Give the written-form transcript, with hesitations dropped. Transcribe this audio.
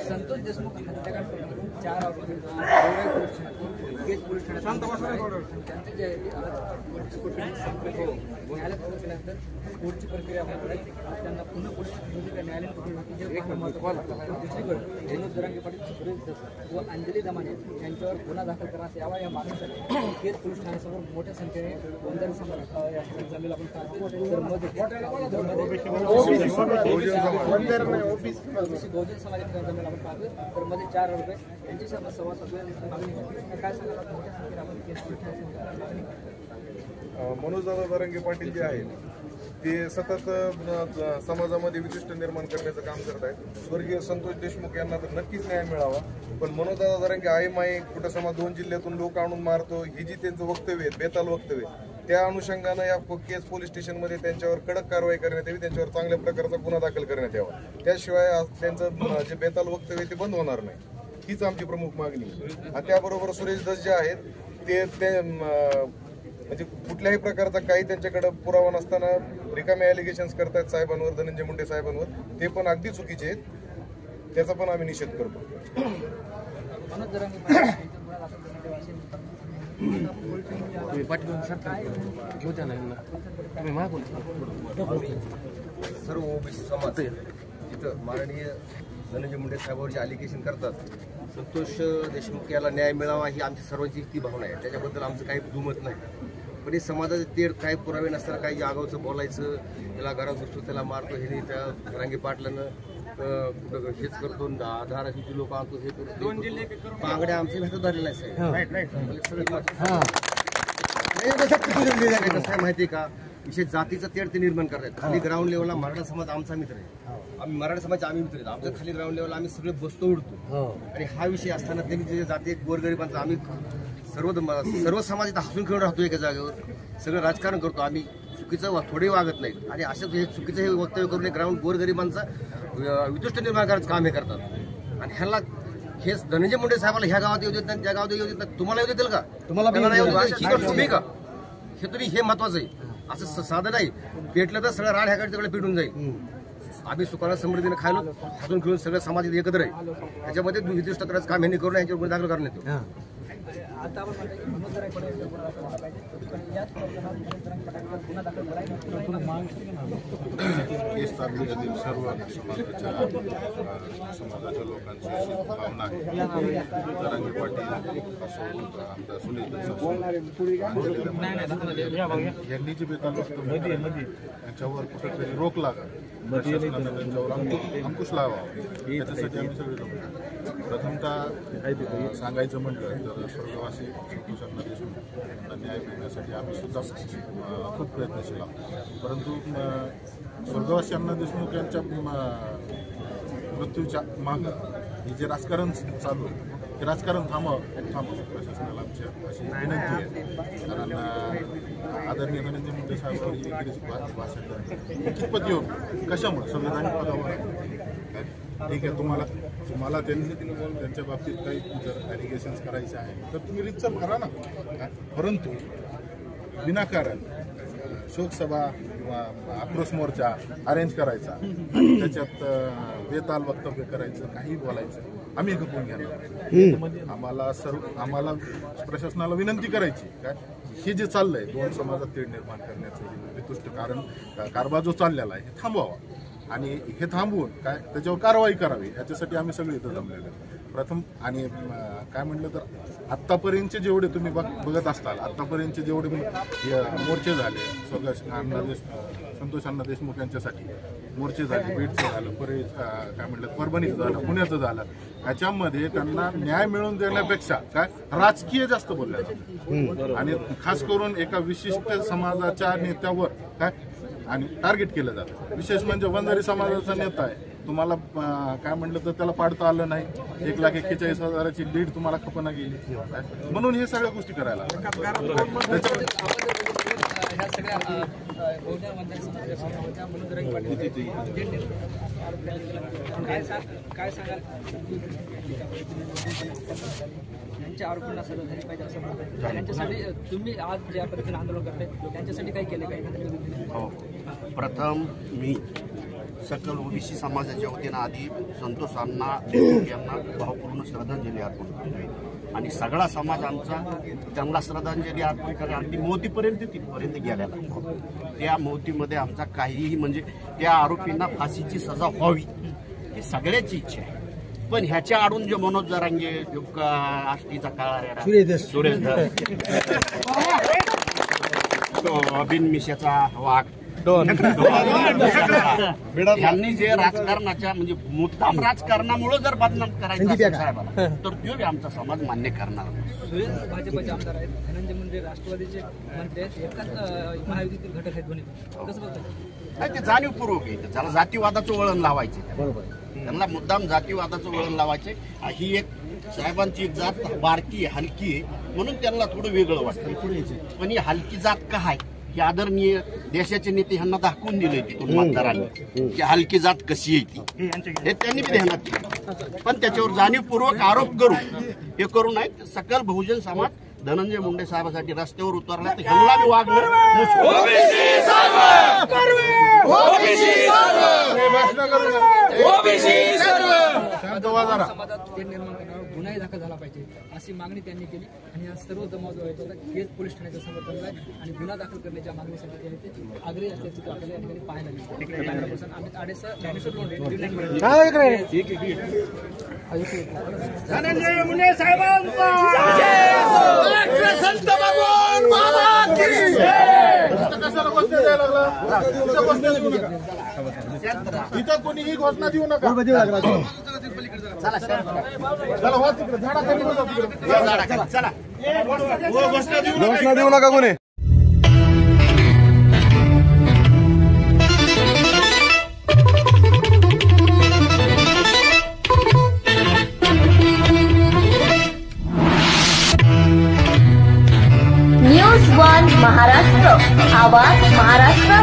संतोष देशमुख हत्याकांड 4 आरोपी पोलीस ठाण्यात त्यांचे जे न्यायालयात केल्यानंतर कोर्टची प्रक्रिया होणार त्यांना पुन्हा पोलीस दुसरीकडे विनोद दरांगे पाटील, सुरेश दस व अंजली दमाने यांच्यावर गुन्हा दाखल करण्यात यावा या मागणीसाठी केज पोलीस ठाण्यासमोर मोठ्या संख्येने वंदन जमलेला आपण पाहतो. बहुजन समाजाच्या जमलेला आपण पाहतो. तर मध्ये 4 आरोपी यांची संवाद साधण्याची काय सांगाल? मनोजदादा दरांगे पाटील जे आहेत ते सतत समाजामध्ये विशिष्ट निर्माण करण्याचं काम करत आहेत. स्वर्गीय संतोष देशमुख यांना तर नक्कीच न्याय मिळावा, पण मनोजदादा दरांगे आईमाई कुठं समाज 2 जिल्ह्यातून लोक आणून मारतो ही जी त्यांचं वक्तव्य आहे, बेताल वक्तव्य, त्या अनुषंगानं या केज पोलीस स्टेशनमध्ये त्यांच्यावर कडक कारवाई करण्यात यावी, त्यांच्यावर चांगल्या प्रकारचा गुन्हा दाखल करण्यात यावा. त्याशिवाय त्यांचं जे बेताल वक्तव्य ते बंद होणार नाही, हीच आमची प्रमुख मागणी. त्याबरोबर सुरेश दस जे आहेत ते म्हणजे कुठल्याही प्रकारचा काही त्यांच्याकडे पुरावा नसताना रिकामे ॲलिगेशन्स करतात साहेबांवर, धनंजय मुंडे साहेबांवर, ते पण अगदी चुकीचे आहेत. त्याचा पण आम्ही निषेध करतो. सर्व ओबीसी समाज तिथं माननीय धनंजय मुंडे साहेबांवर जे ॲलिगेशन करतात, संतोष देशमुख याला न्याय मिळावा ही आमची सर्वांची ती भावना आहे. त्याच्याबद्दल आमचं काही दुमत नाही. पण हे समाजाचे तेढ काही पुरावे नसताना काही आगावचं बोलायचं, त्याला घरात घुसतो त्याला मारतो, हे त्या दरांगे पाटलानं कुठं हेच करतो, धाराशिवची लोक आणतो, हे करतो, बांगड्या आमच्या भेटत धरलेल्या आहे साहेब. माहिती का, विशेष जातीचं तेढ ते निर्माण करतात. खाली ग्राउंड लेवलला मराठा समाज आमचा मित्र आहे, आम्ही मराठा समाज आम्ही मित्र आहेत. आमच्या खाली ग्राउंड लेवलला आम्ही सगळे बसतो उडतो. आणि हा विषय असताना त्यांनी जे जाती गोरगरिबांचा आम्ही सर्व समाज इथं हसून खेळून राहतो एका जागेवर, सगळं राजकारण करतो. आम्ही चुकीचं थोडे वागत नाहीत. आणि अशाच हे चुकीचं हे वक्तव्य करून ग्राउंड गोरगरिबांचा वितुष्ट निर्माण करायचं काम हे करतात. आणि ह्याला हे धनंजय मुंडे साहेबाला ह्या गावात येऊ देत नाही, त्या गावात येऊ देत नाही. तुम्हाला येऊ देतील का? तुम्ही का? हे तुम्ही हे महत्वाचं आहे. असं साधं नाही, पेटलं तर सगळं राड ह्याकडे तिकडे पेटून जाईल. आम्ही सुखाला समृद्धीने खायलो, हसून खेळून सगळं समाज एकत्र आहे. त्याच्यामध्ये विशिष्ट करायचं काम यांनी करून यांच्यावर गुन्हे दाखल करण्यात येतो. आता आपण म्हणतो की मनोज दरांगे पाटील याच प्रकरणात गुन्हा दाखल करायचा सर्व समाजाच्या लोकांची भावना आहे. दरांगे पाटील आमदार सुनील यांनी जे बेताल त्यांच्यावर कुठेतरी रोख लागा, त्यांच्यावर अंकुश लावावा, याच्यासाठी आम्ही सगळे जमतो. प्रथमतः सांगायचं म्हटलं तर स्वर्गवासी संतोष अण्णा देशमुख यांना न्याय मिळण्यासाठी आम्ही सुद्धा खूप प्रयत्नशील आहोत. परंतु स्वर्गवासी अण्णा देशमुख यांच्या मृत्यूच्या मागं हे जे राजकारण चालू आहे ते राजकारण थांबावं प्रशासनाला आमची अशी विनंती आहे. कारण आदरणीय धनंजय मुंडे साहेबांवर इंग्रजी भाषा कितपत योग्य, कशामुळे संविधानिक पदावर ठीक आहे. तुम्हाला त्यांच्या बाबतीत काही जर ॲलिगेशन्स करायचे आहे तर तुम्ही रितसर करा ना, परंतु विनाकारण शोकसभा किंवा आक्रोश मोर्चा अरेंज करायचा, त्याच्यात बेताल वक्तव्य करायचं, काही बोलायचं, आम्ही खपवून घेणार. आम्हाला प्रशासनाला विनंती करायची काय, हे जे चाललंय 2 समाजात तेढ निर्माण करण्याचं वितुष्ट कारभार जो चाललेला आहे हे थांबवावा. आणि हे थांबवून काय त्याच्यावर कारवाई करावी, याच्यासाठी आम्ही सगळे इथं जमलेलो आहे. प्रथम आणि काय म्हटलं तर आत्तापर्यंतचे जेवढे तुम्ही बघत असताल, आत्तापर्यंतचे जेवढे मोर्चे झाले, संतोष अण्णा देशमुख यांच्यासाठी मोर्चे झाले, बीडचं झालं, काय म्हटलं परभणीचं झालं, पुण्याचं झालं, ह्याच्यामध्ये त्यांना न्याय मिळवून देण्यापेक्षा काय राजकीय जास्त बोलल्या जातं. आणि खास करून एका विशिष्ट समाजाच्या नेत्यावर काय आणि टार्गेट केलं जातं. विशेष म्हणजे वंजारी समाजाचा नेता आहे, तुम्हाला काय म्हटलं तर त्याला पाडता आलं नाही, 1,41,000ची लीड तुम्हाला खपना गेली, म्हणून हे सगळ्या गोष्टी करायला ह्या सगळ्या बहुजन मतदार समाजाच्या भावना होत्या म्हणून जरांगे पाटील काय सांगाल यांच्या आरोपांना सर्व झाली पाहिजे असं म्हणतात. त्यांच्यासाठी तुम्ही आज ज्या पद्धतीने आंदोलन करताय त्यांच्यासाठी काय केले काय? हो, प्रथम मी सकल ओबीसी समाजाच्या वतीनं आधी संतोष अण्णा देशमुख यांना भावपूर्ण श्रद्धांजली अर्पण करतोय आणि सगळा समाज आमचा त्यांना श्रद्धांजली अर्पण करा. अगदी मोतीपर्यंत तिथपर्यंत गेलेला. त्या मोतीमध्ये आमचा काहीही म्हणजे त्या आरोपींना फाशीची सजा व्हावी ही सगळ्याची इच्छा आहे. पण ह्याच्या आडून जे मनोज जरांगे आष्टीचा काळा सुरेश धर बिनमिशाचा वाघ यांनी जे राजकारणाच्या म्हणजे मुद्दाम राजकारणामुळे जर बदनाम करायचं असेल साहेबाला तर तो आमचा समाज मान्य करणार. सुरेश भाजपचे आमदार आहेत, धनंजय मुंडे राष्ट्रवादीचे मंत्री आहेत, एकाच महायुतीतील घटक आहेत दोन्ही. कसं बघताय? नाही, ते जाणीवपूर्वक आहे. त्याला जातीवादाचं वळण लावायचे. त्यांना मुद्दाम जातीवादाचं वळण लावायचे. ही एक साहेबांची जात बारकी आहे, हलकी आहे म्हणून त्यांना थोडं वेगळं वाटतं. पण ही हलकी जात का आहे की आदरणीय देशाचे नेते ह्यांना दाखवून दिले तिथून मतदारांनी की हलकी जात कशी आहे हे त्यांनी बी ध्यानात ठेवलं. पण त्याच्यावर जाणीवपूर्वक आरोप करून हे करू नये. सकल बहुजन समाज धनंजय मुंडे साहेबांसाठी रस्त्यावर उतरला तर ह्यांना बी वागणं समाजात तेढ निर्माण करण्यावर गुन्हाही दाखल झाला पाहिजे अशी मागणी त्यांनी केली आणि या सर्व जमाव जो आहे तो केज पोलीस ठाण्याचं समर्थन आहे आणि गुन्हा दाखल करण्याच्या मागणीसाठी ते आग्रही असल्याची आपल्याला या ठिकाणी पाहायला मिळते. अमित आडेसह ज्ञानेश्वर लोंढे. धनंजय मुंडे साहेबांचा संत भगवान बाबा इथं कोणीही घोषणा देऊ नका. घोषणा देऊ नका कोणी. न्यूज 1 महाराष्ट्र, आवाज महाराष्ट्र.